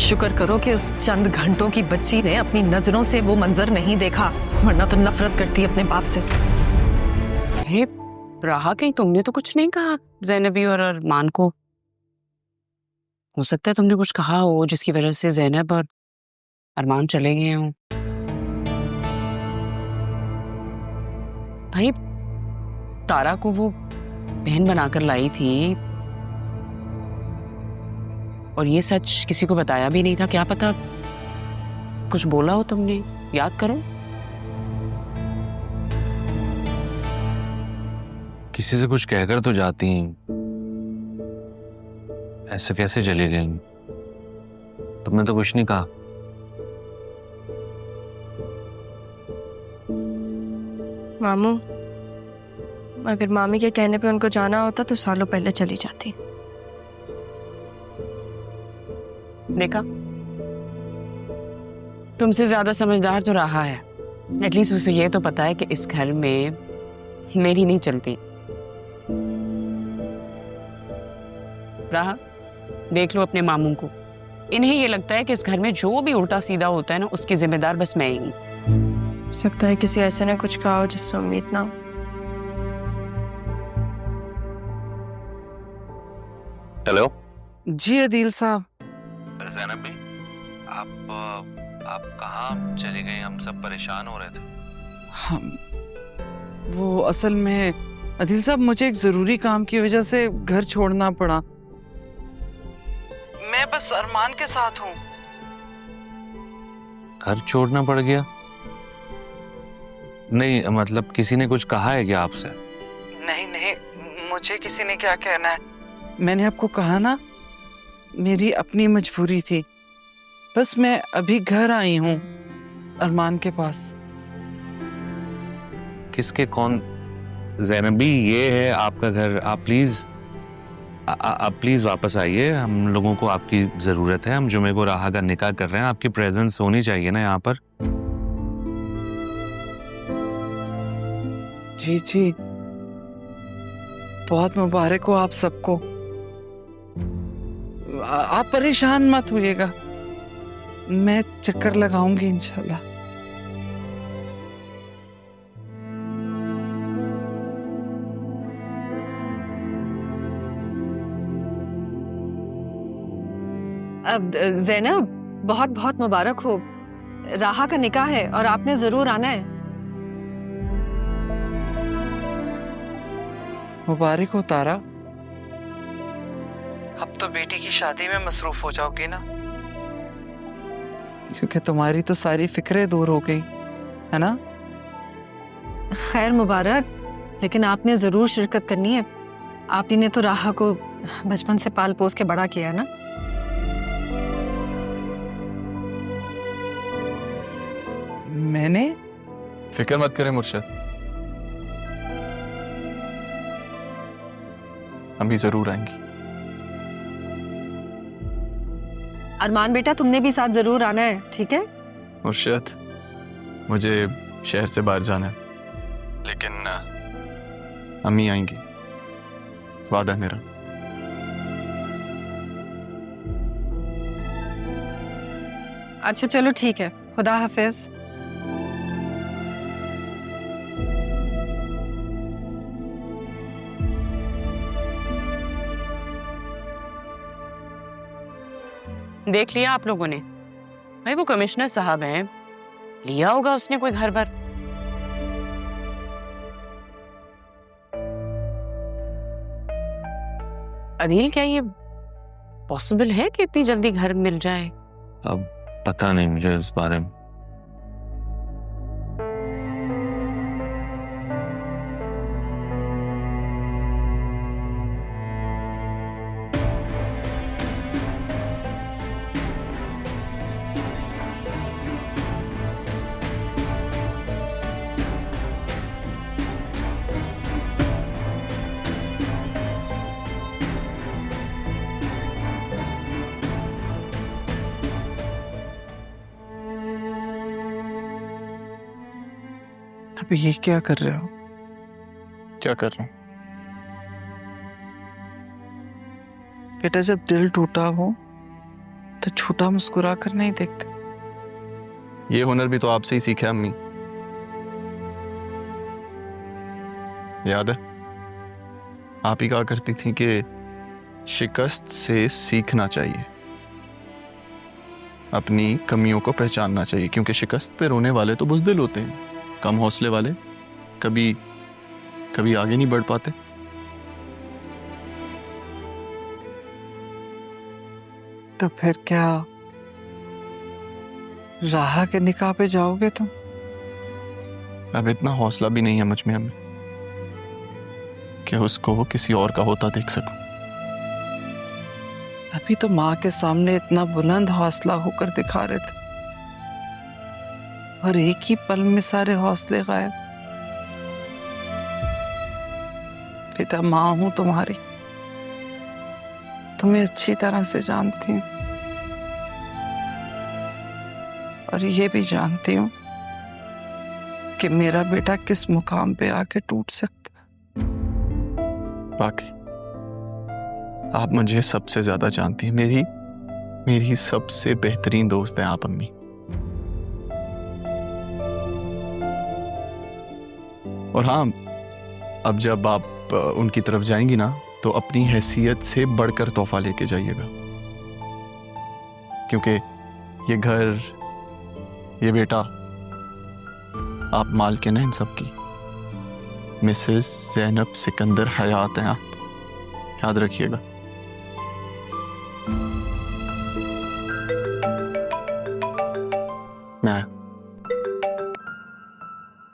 शुक्र करो कि उस चंद घंटों की बच्ची ने अपनी नजरों से वो मंजर नहीं देखा, वरना तो नफरत करती अपने बाप से। हे राहा, कहीं तुमने तो कुछ नहीं कहा ज़ैनबी और अरमान को? हो सकता है तुमने कुछ कहा हो जिसकी वजह से ज़ैनब और अरमान चले गए हों। भाई तारा को वो बहन बनाकर लाई थी और ये सच किसी को बताया भी नहीं था। क्या पता कुछ बोला हो तुमने, याद करो। किसी से कुछ कहकर तो जाती, ऐसे कैसे चली गई? तुमने तो कुछ नहीं कहा। मामू, अगर मामी के कहने पे उनको जाना होता तो सालों पहले चली जाती। देखा, तुमसे ज्यादा समझदार तो रहा है। एटलीस्ट उसे ये तो पता है कि इस घर में मेरी नहीं चलती। रहा, देख लो अपने मामू को, इन्हें ये लगता है कि इस घर में जो भी उल्टा सीधा होता है ना, उसकी जिम्मेदार बस मैं ही हूं। सकता है किसी ऐसे ने कुछ कहा हो जिससे उम्मीद ना हो। हेलो जी अदील साहब। ज़ैनब भी, आप कहाँ चली गई? हम सब परेशान हो रहे थे। हम वो असल में अदील साहब, मुझे एक जरूरी काम की वजह से घर छोड़ना पड़ा। मैं बस अरमान के साथ हूँ। घर छोड़ना पड़ गया? नहीं, मतलब किसी ने कुछ कहा है क्या आपसे? नहीं नहीं, मुझे किसी ने क्या कहना है। मैंने आपको कहा ना, मेरी अपनी मजबूरी थी। बस मैं अभी घर आई हूँ अरमान के पास। किसके? कौन? ज़ैनबी, ये है आपका घर। आप प्लीज वापस आइए। हम लोगों को आपकी जरूरत है। हम जुमे को राहा का निकाह कर रहे हैं। आपकी प्रेजेंस होनी चाहिए ना यहाँ पर। जी जी, बहुत मुबारक हो आप सबको। आप परेशान मत होइएगा, मैं चक्कर लगाऊंगी इंशाल्लाह। अब ज़ैनब, बहुत बहुत मुबारक हो। राहा का निकाह है और आपने जरूर आना है। मुबारक हो तारा। अब तो बेटी की शादी में मसरूफ हो जाओगी ना, क्योंकि तुम्हारी तो सारी फिक्रें दूर हो गई है ना। खैर मुबारक, लेकिन आपने जरूर शिरकत करनी है। आप ही ने तो राहा को बचपन से पाल पोस के बड़ा किया है ना। मैंने? फिक्र मत करें मुर्शद, हम भी जरूर आएंगी। अरमान बेटा, तुमने भी साथ जरूर आना है, ठीक है? मुर्शद, मुझे शहर से बाहर जाना है, लेकिन अम्मी आएंगी, वादा है मेरा। अच्छा चलो ठीक है, खुदा हाफिज। देख लिया आप लोगों ने? भाई वो कमिश्नर साहब हैं, लिया होगा उसने कोई घर वर। अदील, क्या ये पॉसिबल है कि इतनी जल्दी घर मिल जाए? अब पता नहीं मुझे इस बारे में। अब ये क्या कर रहे हो? क्या कर रहा हूँ? बेटा, जब दिल टूटा हो तो झूठा मुस्कुरा कर नहीं देखते। ये हुनर भी तो आपसे ही सीखा है अम्मी। याद है आप ही कहा करती थी कि शिकस्त से सीखना चाहिए, अपनी कमियों को पहचानना चाहिए, क्योंकि शिकस्त पे रोने वाले तो बुज़दिल होते हैं, कम हौसले वाले कभी कभी आगे नहीं बढ़ पाते। तो फिर क्या राहा के निकाह पे जाओगे तुम? अब इतना हौसला भी नहीं है मुझ में अम्मी कि उसको वो किसी और का होता देख सकूं। अभी तो माँ के सामने इतना बुलंद हौसला होकर दिखा रहे थे, और एक ही पल में सारे हौसले गायब। बेटा, माँ हूं तुम्हारी, तुम्हें अच्छी तरह से जानती हूँ, और ये भी जानती हूँ कि मेरा बेटा किस मुकाम पे आके टूट सकता। बाकी आप मुझे सबसे ज्यादा जानती हैं, मेरी सबसे बेहतरीन दोस्त है आप अम्मी। और हाँ, अब जब आप उनकी तरफ जाएंगी ना, तो अपनी हैसियत से बढ़कर तोहफा लेके जाइएगा, क्योंकि ये घर, ये बेटा, आप मालकिन हैं इन सब की। मिसेस ज़ैनब सिकंदर हयात हैं आप, याद रखिएगा। मैं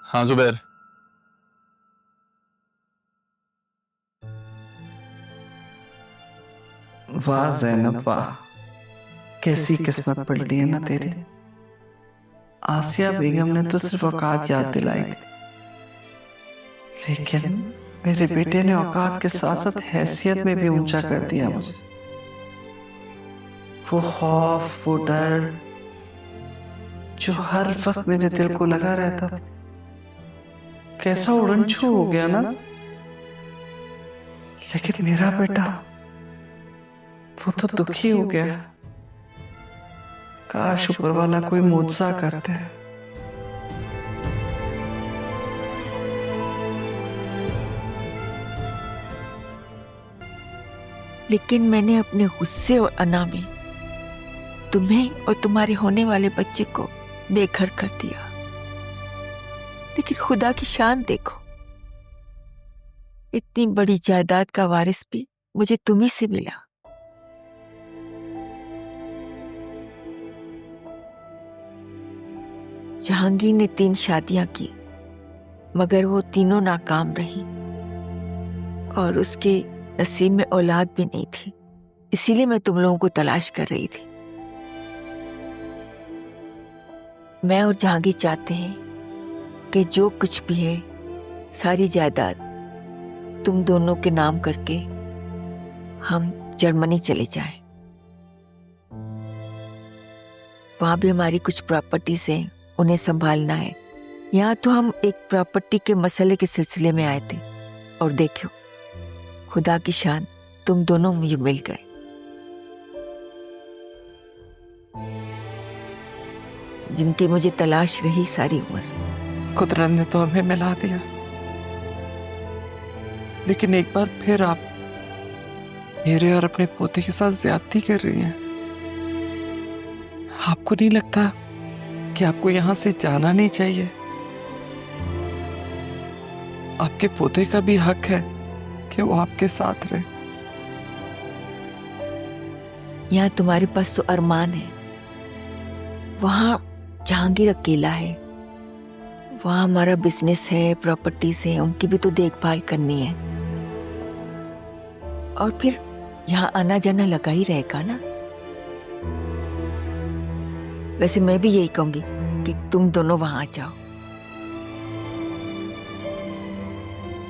हाँ जुबैर, वाह ज़ैनब वाह, कैसी किस्मत पलटी है ना तेरी। आसिया बेगम ने तो सिर्फ औकात याद दिलाई थी, लेकिन मेरे बेटे ने औकात के साथ साथ हैसियत में भी ऊंचा कर दिया मुझे। वो खौफ, वो डर जो हर वक्त मेरे दिल को लगा रहता था, कैसा उड़न छू हो गया ना। लेकिन मेरा बेटा, वो तो दुखी हो गया। काश ऊपर वाला कोई मुआवजा करते। लेकिन मैंने अपने गुस्से और अना में तुम्हें और तुम्हारे होने वाले बच्चे को बेघर कर दिया। लेकिन खुदा की शान देखो, इतनी बड़ी जायदाद का वारिस भी मुझे तुम्ही से मिला। जहांगीर ने 3 शादियां की, मगर वो तीनों नाकाम रही और उसके नसीब में औलाद भी नहीं थी। इसीलिए मैं तुम लोगों को तलाश कर रही थी। मैं और जहांगीर चाहते हैं कि जो कुछ भी है, सारी जायदाद तुम दोनों के नाम करके हम जर्मनी चले जाएं। वहां भी हमारी कुछ प्रॉपर्टीज हैं, उन्हें संभालना है। यहाँ तो हम एक प्रॉपर्टी के मसले के सिलसिले में आए थे, और देखो खुदा की शान, तुम दोनों मुझे मिल गए। जिनकी मुझे तलाश रही सारी उम्र। कुदरत ने तो हमें मिला दिया, लेकिन एक बार फिर आप मेरे और अपने पोते के साथ ज्यादती कर रही हैं। आपको नहीं लगता कि आपको यहां से जाना नहीं चाहिए? आपके पोते का भी हक है कि वो आपके साथ रहे। यहाँ तुम्हारे पास तो अरमान है, वहां जहांगीर अकेला है। वहां हमारा बिजनेस है, प्रॉपर्टीज है, उनकी भी तो देखभाल करनी है। और फिर यहाँ आना जाना लगा ही रहेगा ना। वैसे मैं भी यही कहूंगी कि तुम दोनों वहां आ जाओ,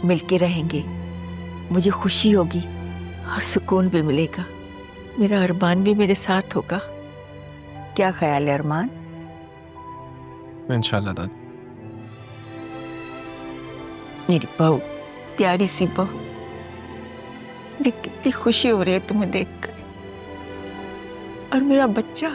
मिलके रहेंगे, मुझे खुशी होगी और सुकून भी मिलेगा। मेरा अरमान भी मेरे साथ होगा। क्या ख्याल है अरमान? इंशाल्लाह दादी। मेरी बहू, प्यारी सी बहू, मुझे कितनी खुशी हो रही है तुम्हें देखकर। और मेरा बच्चा